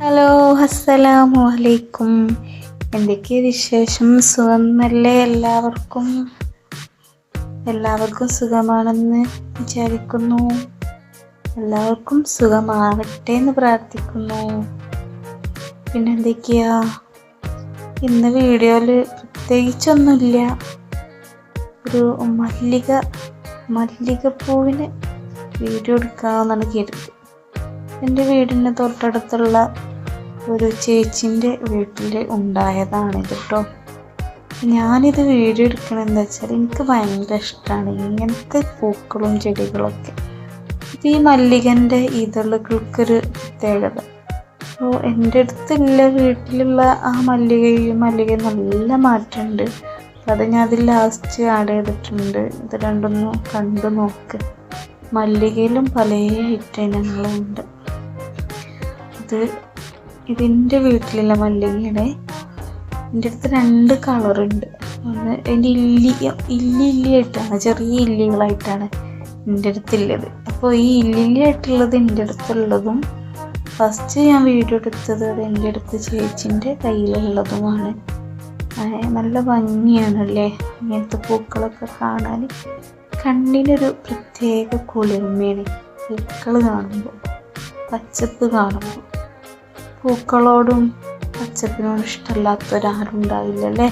Hello, അസ്സലാമു അലൈക്കും. എന്തൊക്കെയാണ് വിശേഷം? സുഖമല്ലേ? എല്ലാവർക്കും സുഖമാണെന്ന് വിചാരിക്കുന്നു. എല്ലാവർക്കും സുഖമാവട്ടെ എന്ന് പ്രാർത്ഥിക്കുന്നു. പിന്നെന്തൊക്കെയാ ഇന്ന് വീഡിയോയിൽ പ്രത്യേകിച്ചൊന്നുമില്ല. ഒരു മല്ലികപ്പൂവിന് വീഡിയോ എടുക്കാമെന്നാണ് കരുതി. എൻ്റെ വീടിന് തൊട്ടടുത്തുള്ള ഒരു ചേച്ചിൻ്റെ വീട്ടിൽ ഉണ്ടായതാണിത് കേട്ടോ. ഞാനിത് വീഡിയോ എടുക്കണം എന്താ വെച്ചാൽ എനിക്ക് ഭയങ്കര ഇഷ്ടമാണ് ഇങ്ങനത്തെ പൂക്കളും ചെടികളൊക്കെ. ഈ മല്ലികൻ്റെ ഇതളുകൾക്കൊരു പ്രത്യേകത. അപ്പോൾ എൻ്റെ അടുത്തുള്ള വീട്ടിലുള്ള ആ മല്ലികയും നല്ല മാറ്റമുണ്ട്. അത് ഞാൻ അതിൽ ലാസ്റ്റ് ആഡ് ചെയ്തിട്ടുണ്ട്. ഇത് രണ്ടൊന്നും കണ്ടു നോക്ക്. മല്ലികയിലും പല ഇനങ്ങളുണ്ട്. ഇതിൻ്റെ വീട്ടിലുള്ള മല്ലികയുടെ എൻ്റെ അടുത്ത് 2 കളറുണ്ട്. ഒന്ന് അതിൻ്റെ ഇല്ലിയായിട്ടാണ്, ചെറിയ ഇല്ലികളായിട്ടാണ് എൻ്റെ അടുത്തുള്ളത്. അപ്പോൾ ഈ ഇല്ലിയായിട്ടുള്ളത് എൻ്റെ അടുത്തുള്ളതും ഫസ്റ്റ് ഞാൻ വീഡിയോ എടുത്തത് അത് എൻ്റെ അടുത്ത് ചേച്ചിൻ്റെ കയ്യിലുള്ളതുമാണ്. നല്ല ഭംഗിയാണല്ലേ ഇങ്ങനത്തെ പൂക്കളൊക്കെ കാണാൻ. കണ്ണിനൊരു പ്രത്യേക കുളിർമയാണ് പൂക്കൾ കാണുമ്പോൾ, പച്ചപ്പ് കാണുമ്പോൾ. പൂക്കളോടും പച്ചപ്പിനോടും ഇഷ്ടമില്ലാത്തവരാരും ഉണ്ടാവില്ലല്ലേ.